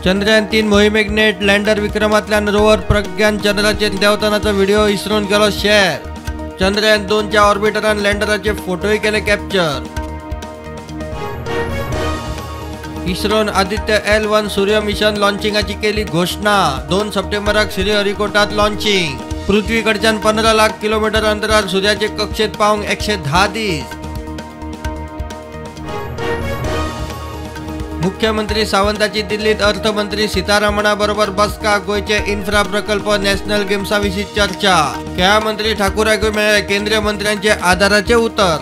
Chandrayaan-3 मोहिमेक net lander विक्रमांतल्यान rover प्रज्ञान चंद्राचेर देंवतनाचो video इस्रोन केलो share. चंद्रयान-2च्या ऑर्बिटरान लँडराचे फोटोय केले capture. इस्रोन Aditya L1 सूर्य mission लॉन्चिंगाची केली घोषणा। 2 सप्टेंबराक श्रीहरिकोटात लॉन्चिंग। पृथ्वीकडच्यान 15 लाख किलोमीटर अंतरार सूर्याचे कक्षेत पावंक 110 दीस। मुख्यमंत्री सावंताची दिल्लीत अर्थमंत्री सीतारामना बरोबर बसका। गोयचे इन्फ्रा प्रकल्प नॅशनल गेम्सा विशीं चर्चा। खेळा मंत्री ठाकूराक मेळ्ळे केंद्रीय मंत्र्यांचे आदाराचे उतर।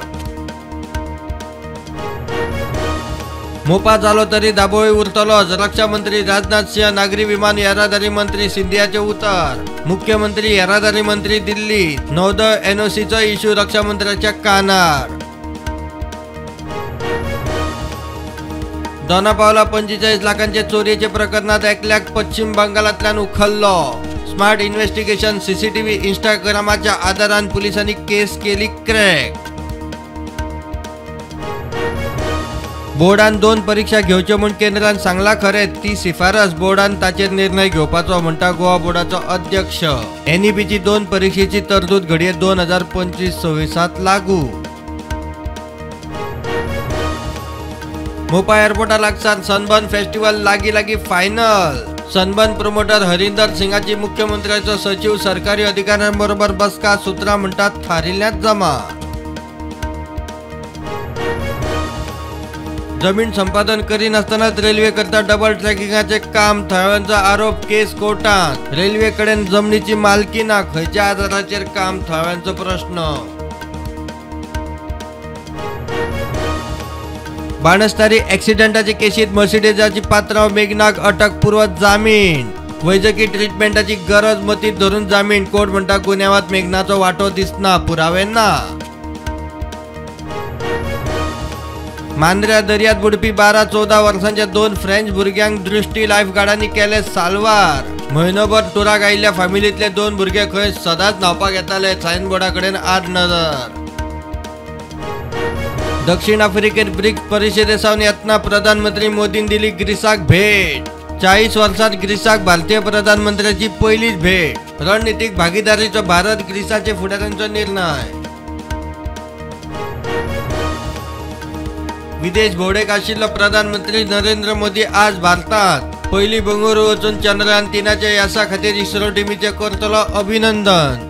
मोपा जालो तरी दाबोळी उरतलोच। रक्षा मंत्री राजनाथ सिंह नागरी विमान येरादारी मंत्री सिंधियाचे उतर। मुख्यमंत्री येरादारी मंत्री दिल्ली नौदळ NOCचो इश्यू रक्षा मंत्र्याच्या कानार। दोनापावला 45 लाखांचे चोरीचे प्रकरणात एकल्याक पश्चिम बंगालांतल्यान उखल्लो। स्मार्ट इन्व्हेस्टिगेशन CCTV इंस्टाग्रामाच्या आधारान पुलिसांनी केस केली क्रॅक। बोर्डान 2 परीक्षा घेवच्यो म्हूण केंद्रान सांगला खरे ती शिफारस। बोर्डान ताचेर निर्णय घेवपाचो म्हणटा गोवा बोर्डाचो अध्यक्ष। NEPची 2 परीक्षेची तरतूद घडये 2025-26 लागू। मोपा एअरपोर्टा लागसार सनबर्न फेस्टिवल लागी फायनल। सनबर्न प्रमोटर हरिंदर सिंगाची मुख्यमंत्र्याचो सचिव सरकारी अधिकाऱ्यांबरोबर बसका। सुत्रां म्हणटात थारिल्ल्यात जमा। जमीन संपादन करिनासतनाच रेल्वे करता डबल ट्रॅकिंगाचे काम। थळाव्यांचो आरोप केस कोर्टात। रेल्वे कडेन जमनीची मालकी ना खंयच्या आधाराचेर काम थळाव्यांचो प्रश्न। बाणस्तारी ॲक्सिडेंटाचे केशीत मर्सिडीजची पात्रांव मेघनाक अटकपूर्व जामीन। वैजकी ट्रीटमेंटाची गरज मतीत धरून जामीन। कोर्ट म्हणटा गुन्यांवात मेघनाचो वांटो दिसना, पुरावे ना। मांद्र्या दर्यांत बुडपी 12-14 वर्सांच्या 2 फ्रेंच भुरग्यांक दृष्टी लायफगार्डांनी केले साल्वार। म्हयनोभर टुराक आयिल्ल्या फॅमिलींतले 2 भुरगे खंय सदांच न्हावपाक येताले। सायनबोर्डा कडेन आड नजर। दक्षिण आफ्रिकेत ब्रिक्स परिषदेसावन येतना प्रधानमंत्री मोदीन दिली ग्रीसाक भेट। 40 वर्सांत ग्रीसाक भारतीय प्रधानमंत्र्याची पहिलीच भेट। रणनीतीक भागीदारीचो भारत ग्रीसाचे फुडाऱ्यांचो निर्णय। विदेश भोवडेक आशिल्लो प्रधानमंत्री नरेंद्र मोदी आज भारतात। पहिली बंगळुरू वचून चंद्रयान-3च्या यशा खातीर इस्रो टिमीचे करतलो अभिनंदन।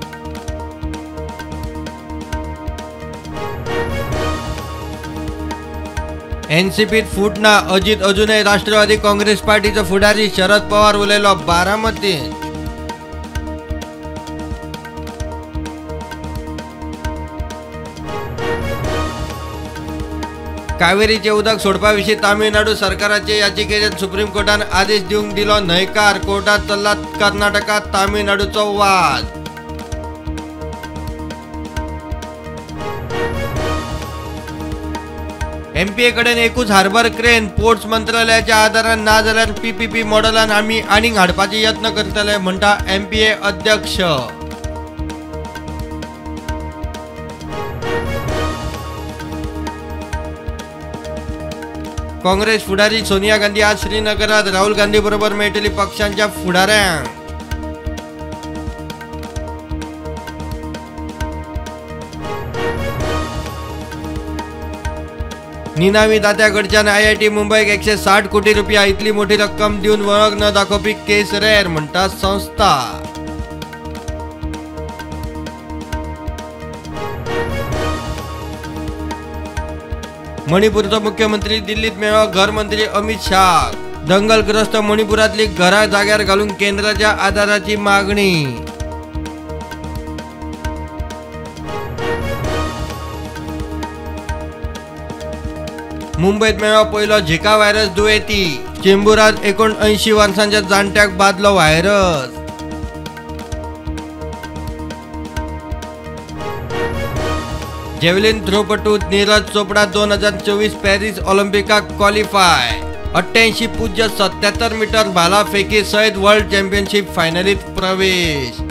NCPत फूट ना। अजित अजूनही राष्ट्रवादी काँग्रेस पार्टीचो फुडारी। शरद पवार उलयलो बारामतीत। कावेरीचे उदक सोडपाविशीं तामिळनाडू सरकाराचे याचिकेचेर सुप्रीम कोर्टान आदेश दिवंक दिलो न्हयकार। कोर्टात चल्ला कर्नाटकात तामिळनाडूचो वाद। MPA कडेन एकूच हार्बर क्रेन। पोर्ट्स मंत्रालयाच्या आदारान ना जाल्यार PPP मॉडेलान आमी आनीक हाडपाचे यत्न करतले म्हणटा MPA अध्यक्ष। काँग्रेस फुडारी सोनिया गांधी आज श्रीनगरात राहुल गांधी बरोबर मेळटली पक्षांच्या फुडाऱ्यांक। निनावी दात्याकडच्यान IIT मुंबईक 160 कोटी रुपया इतली मोठी रक्कम दिवन वळख न दाखोवपी केस रेर म्हणटा संस्था। मणिपूरचो मुख्यमंत्री दिल्लीत मेळ्ळो घर मंत्री अमित शाह। दंगलग्रस्त मणिपुरातली घरां जाग्यार घालून केंद्राच्या आदाराची मागणी। मुंबईत मेळ्ळो पयलो झिका व्हायरस दुयेंती। चेंबुरात 79 वर्सांच्या जाणट्याक बादलो व्हायरस। जेवलिन थ्रोपटू नीरज चोपडा 2024 पॅरिस ऑलिम्पिकाक क्वॉलिफाय। 88.77 मीटर भाला फेकी सयत वर्ल्ड चॅम्पियनशिप फायनलीत प्रवेश।